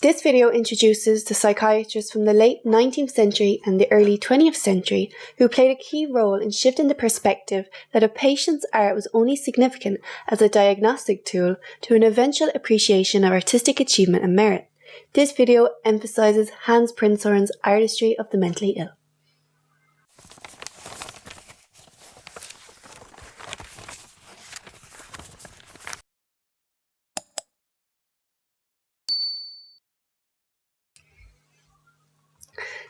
This video introduces the psychiatrists from the late 19th century and the early 20th century who played a key role in shifting the perspective that a patient's art was only significant as a diagnostic tool to an eventual appreciation of artistic achievement and merit. This video emphasizes Hans Prinzhorn's Artistry of the Mentally Ill.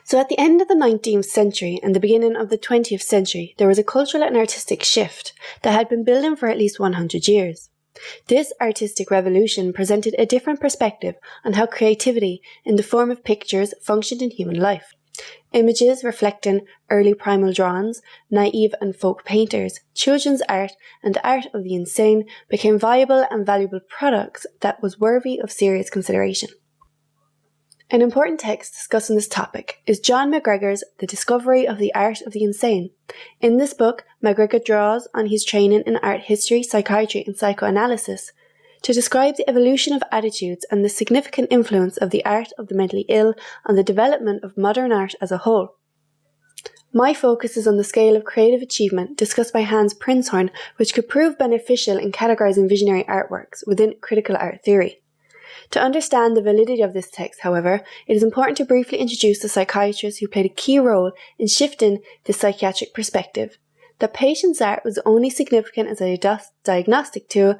So at the end of the 19th century and the beginning of the 20th century, there was a cultural and artistic shift that had been building for at least 100 years. This artistic revolution presented a different perspective on how creativity in the form of pictures functioned in human life. Images reflecting early primal drawings, naïve and folk painters, children's art, and art of the insane became viable and valuable products that was worthy of serious consideration. An important text discussing this topic is John MacGregor's The Discovery of the Art of the Insane. In this book, MacGregor draws on his training in art history, psychiatry, and psychoanalysis to describe the evolution of attitudes and the significant influence of the art of the mentally ill on the development of modern art as a whole. My focus is on the scale of creative achievement discussed by Hans Prinzhorn, which could prove beneficial in categorizing visionary artworks within critical art theory. To understand the validity of this text, however, it is important to briefly introduce the psychiatrists who played a key role in shifting the psychiatric perspective. The patient's art was only significant as a diagnostic tool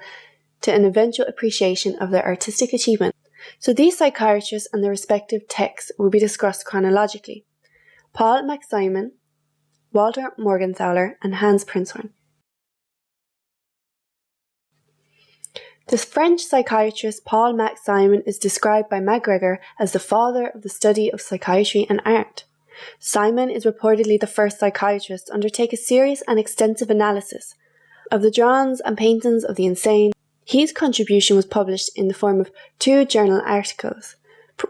to an eventual appreciation of their artistic achievement. So these psychiatrists and their respective texts will be discussed chronologically. Paul MacSimon, Walter Morgensterler, and Hans Prinzhorn. The French psychiatrist Paul MacSimon is described by MacGregor as the father of the study of psychiatry and art. Simon is reportedly the first psychiatrist to undertake a serious and extensive analysis of the drawings and paintings of the insane. His contribution was published in the form of 2 journal articles,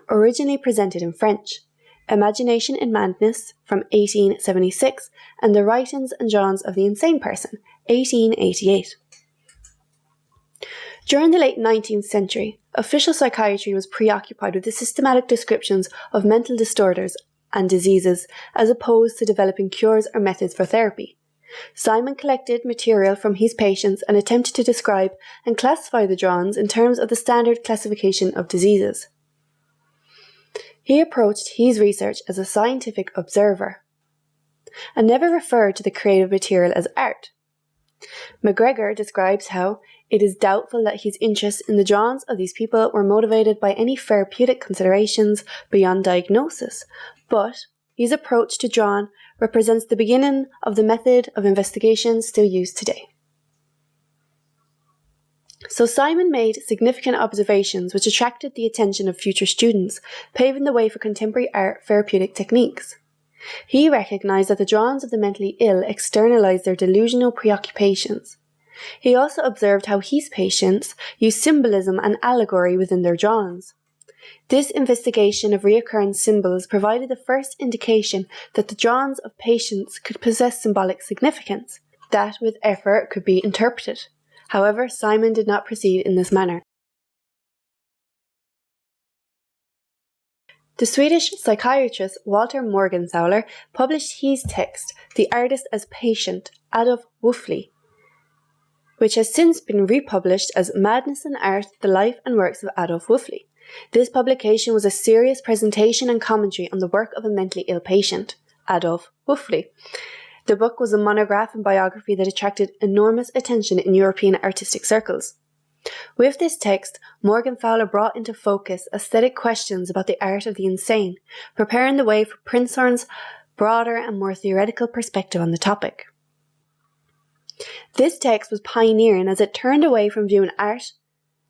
originally presented in French: Imagination in Madness from 1876 and The Writings and Drawings of the Insane Person, 1888. During the late 19th century, official psychiatry was preoccupied with the systematic descriptions of mental disorders and diseases, as opposed to developing cures or methods for therapy. Simon collected material from his patients and attempted to describe and classify the drawings in terms of the standard classification of diseases. He approached his research as a scientific observer and never referred to the creative material as art. MacGregor describes how it is doubtful that his interest in the drawings of these people were motivated by any therapeutic considerations beyond diagnosis, but his approach to drawing represents the beginning of the method of investigation still used today. So Simon made significant observations which attracted the attention of future students, paving the way for contemporary art therapeutic techniques. He recognized that the drawings of the mentally ill externalized their delusional preoccupations. He also observed how his patients used symbolism and allegory within their drawings. This investigation of recurrent symbols provided the first indication that the drawings of patients could possess symbolic significance, that with effort could be interpreted. However, Simon did not proceed in this manner. The Swedish psychiatrist Walter Morgensterler published his text, The Artist as Patient, Adolf Wuffli, which has since been republished as Madness in Art, The Life and Works of Adolf Wuffli. This publication was a serious presentation and commentary on the work of a mentally ill patient, Adolf Wuffli. The book was a monograph and biography that attracted enormous attention in European artistic circles. With this text, Morgensterler brought into focus aesthetic questions about the art of the insane, preparing the way for Prinzhorn's broader and more theoretical perspective on the topic. This text was pioneering as it turned away from viewing art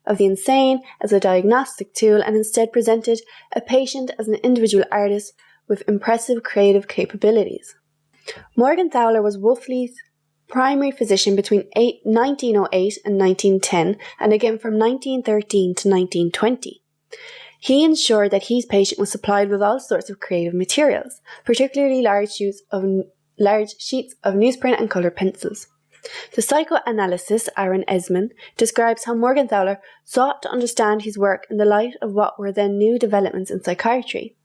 of the insane as a diagnostic tool and instead presented a patient as an individual artist with impressive creative capabilities. Morgensterler was Wuffli's primary physician between 1908 and 1910, and again from 1913 to 1920. He ensured that his patient was supplied with all sorts of creative materials, particularly large sheets of newsprint and coloured pencils. The psychoanalysis Aaron Esmond describes how Morgensterler sought to understand his work in the light of what were then new developments in psychiatry,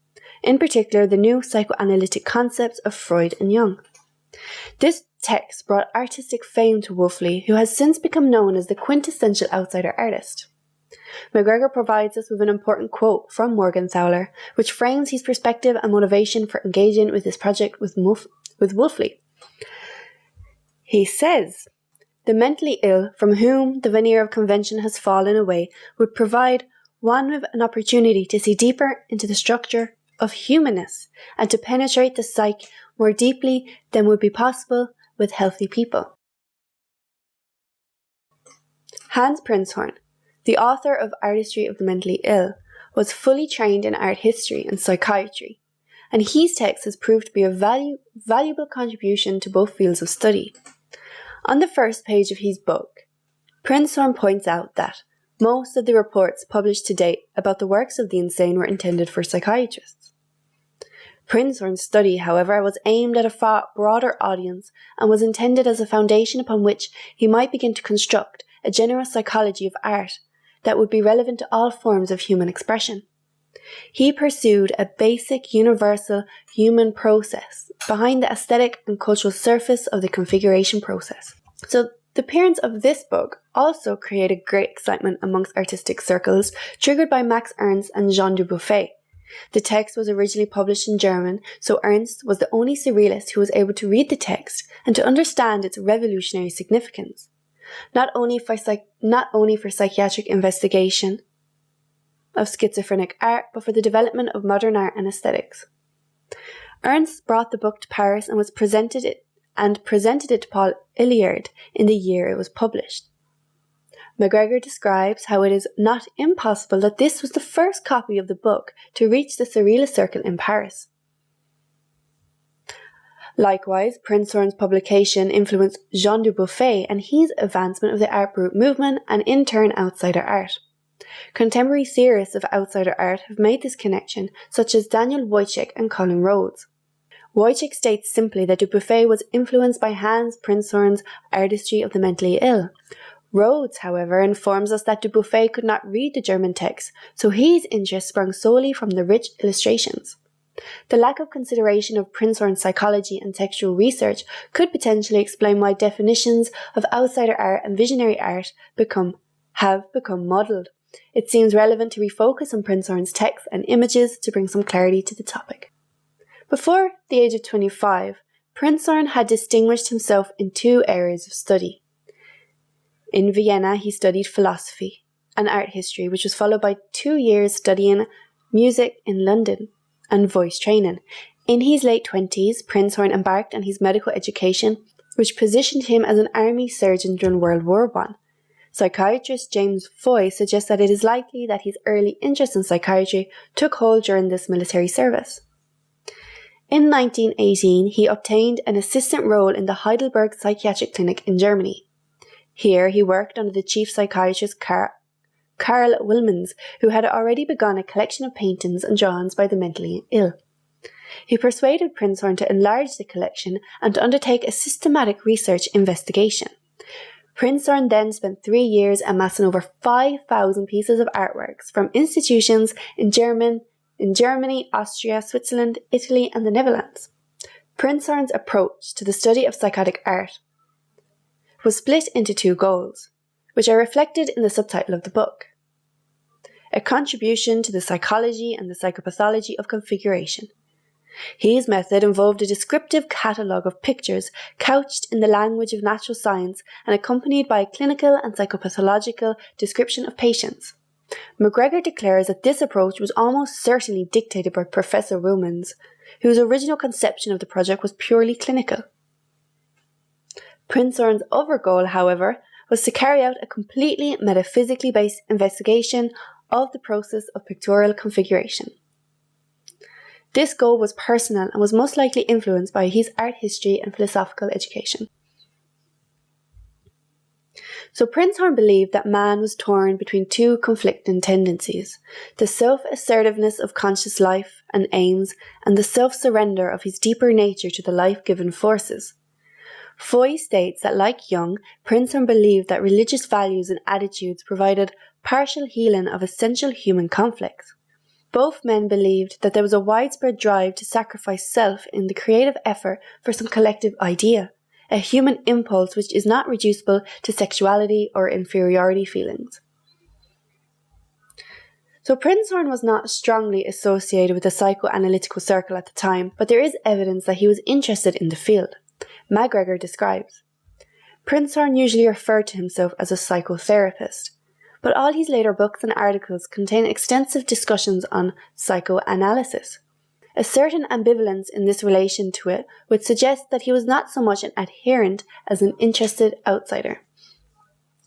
in particular the new psychoanalytic concepts of Freud and Jung. This text brought artistic fame to Wolfley, who has since become known as the quintessential outsider artist. MacGregor provides us with an important quote from Morgensterler, which frames his perspective and motivation for engaging with this project with Wolfley. He says, "The mentally ill, from whom the veneer of convention has fallen away, would provide one with an opportunity to see deeper into the structure of humanness and to penetrate the psyche more deeply than would be possible with healthy people." Hans Prinzhorn, the author of Artistry of the Mentally Ill, was fully trained in art history and psychiatry, and his text has proved to be a valuable contribution to both fields of study. On the first page of his book, Prinzhorn points out that most of the reports published to date about the works of the insane were intended for psychiatrists. Prinzhorn's study, however, was aimed at a far broader audience and was intended as a foundation upon which he might begin to construct a general psychology of art that would be relevant to all forms of human expression. He pursued a basic, universal human process behind the aesthetic and cultural surface of the configuration process. So the appearance of this book also created great excitement amongst artistic circles, triggered by Max Ernst and Jean Dubuffet. The text was originally published in German, so Ernst was the only surrealist who was able to read the text and to understand its revolutionary significance, not only for psychiatric investigation of schizophrenic art, but for the development of modern art and aesthetics. Ernst brought the book to Paris and presented it to Paul Eluard in the year it was published. MacGregor describes how it is not impossible that this was the first copy of the book to reach the Surrealist circle in Paris. Likewise, Prinzhorn's publication influenced Jean Dubuffet and his advancement of the Art Brut movement and in turn outsider art. Contemporary theorists of outsider art have made this connection, such as Daniel Wojcik and Colin Rhodes. Wojcik states simply that Dubuffet was influenced by Hans Prinzhorn's Artistry of the Mentally Ill. Rhodes, however, informs us that Dubuffet could not read the German text, so his interest sprung solely from the rich illustrations. The lack of consideration of Prinzhorn's psychology and textual research could potentially explain why definitions of outsider art and visionary art have become muddled. It seems relevant to refocus on Prinzhorn's text and images to bring some clarity to the topic. Before the age of 25, Prinzhorn had distinguished himself in two areas of study. In Vienna, he studied philosophy and art history, which was followed by 2 years studying music in London and voice training. In his late 20s, Prinzhorn embarked on his medical education, which positioned him as an army surgeon during World War I. Psychiatrist James Foy suggests that it is likely that his early interest in psychiatry took hold during this military service. In 1918, he obtained an assistant role in the Heidelberg Psychiatric Clinic in Germany. Here, he worked under the chief psychiatrist Karl Wilmans, who had already begun a collection of paintings and drawings by the mentally ill. He persuaded Prinzhorn to enlarge the collection and to undertake a systematic research investigation. Prinzhorn then spent 3 years amassing over 5,000 pieces of artworks from institutions in Germany, Austria, Switzerland, Italy, and the Netherlands. Prinzhorn's approach to the study of psychotic art was split into 2 goals, which are reflected in the subtitle of the book: a contribution to the psychology and the psychopathology of configuration. His method involved a descriptive catalogue of pictures couched in the language of natural science and accompanied by a clinical and psychopathological description of patients. MacGregor declares that this approach was almost certainly dictated by Professor Wilmans, whose original conception of the project was purely clinical. Prinzhorn's other goal, however, was to carry out a completely metaphysically based investigation of the process of pictorial configuration. This goal was personal and was most likely influenced by his art history and philosophical education. So Prinzhorn believed that man was torn between 2 conflicting tendencies: the self-assertiveness of conscious life and aims, and the self-surrender of his deeper nature to the life-given forces. Foy states that, like Jung, Prinzhorn believed that religious values and attitudes provided partial healing of essential human conflicts. Both men believed that there was a widespread drive to sacrifice self in the creative effort for some collective idea, a human impulse which is not reducible to sexuality or inferiority feelings. So Prinzhorn was not strongly associated with the psychoanalytical circle at the time, but there is evidence that he was interested in the field. MacGregor describes, Prinzhorn usually referred to himself as a psychotherapist, but all his later books and articles contain extensive discussions on psychoanalysis. A certain ambivalence in this relation to it would suggest that he was not so much an adherent as an interested outsider.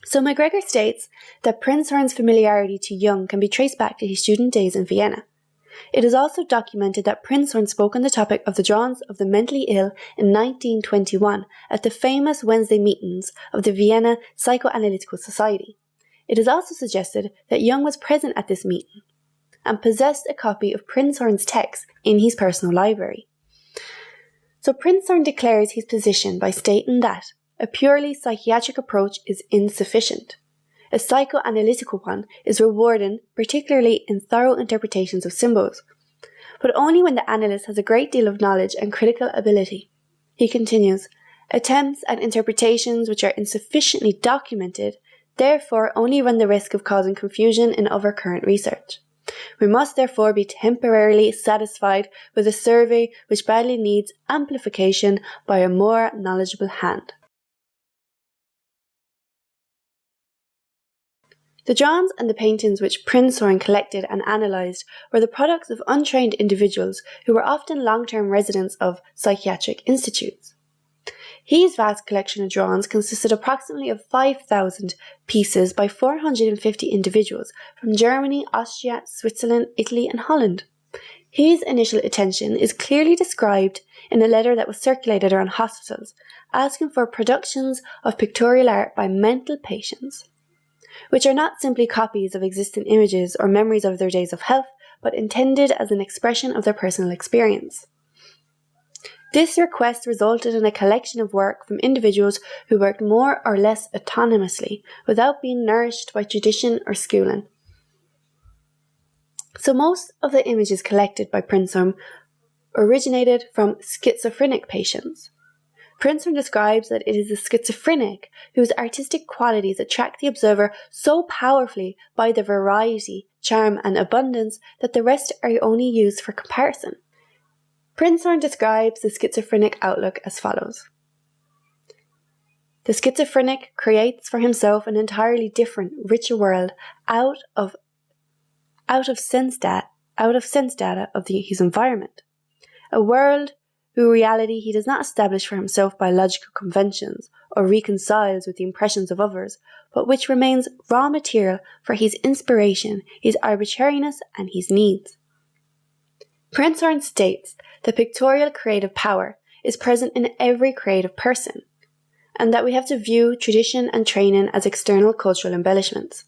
So MacGregor states that Prinzhorn's familiarity to Jung can be traced back to his student days in Vienna. It is also documented that Prinzhorn spoke on the topic of the drawings of the mentally ill in 1921 at the famous Wednesday meetings of the Vienna Psychoanalytical Society. It is also suggested that Jung was present at this meeting and possessed a copy of Prinzhorn's text in his personal library. So Prinzhorn declares his position by stating that a purely psychiatric approach is insufficient. A psychoanalytical one is rewarding, particularly in thorough interpretations of symbols, but only when the analyst has a great deal of knowledge and critical ability. He continues, attempts at interpretations which are insufficiently documented therefore only run the risk of causing confusion in other current research. We must therefore be temporarily satisfied with a survey which badly needs amplification by a more knowledgeable hand. The drawings and the paintings which Prinzhorn collected and analysed were the products of untrained individuals who were often long-term residents of psychiatric institutes. His vast collection of drawings consisted approximately of 5,000 pieces by 450 individuals from Germany, Austria, Switzerland, Italy and Holland. His initial attention is clearly described in a letter that was circulated around hospitals, asking for productions of pictorial art by mental patients, which are not simply copies of existing images or memories of their days of health, but intended as an expression of their personal experience. This request resulted in a collection of work from individuals who worked more or less autonomously, without being nourished by tradition or schooling. So most of the images collected by Prinzhorn originated from schizophrenic patients. Prinzhorn describes that it is the schizophrenic whose artistic qualities attract the observer so powerfully by their variety, charm and abundance that the rest are only used for comparison. Prinzhorn describes the schizophrenic outlook as follows. The schizophrenic creates for himself an entirely different, richer world out of sense data of his environment. A world whose reality he does not establish for himself by logical conventions or reconciles with the impressions of others, but which remains raw material for his inspiration, his arbitrariness and his needs. Prinzhorn states that pictorial creative power is present in every creative person, and that we have to view tradition and training as external cultural embellishments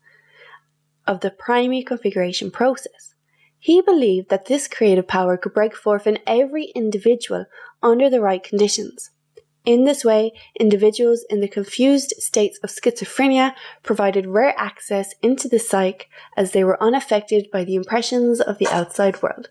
of the primary configuration process. He believed that this creative power could break forth in every individual under the right conditions. In this way, individuals in the confused states of schizophrenia provided rare access into the psyche as they were unaffected by the impressions of the outside world.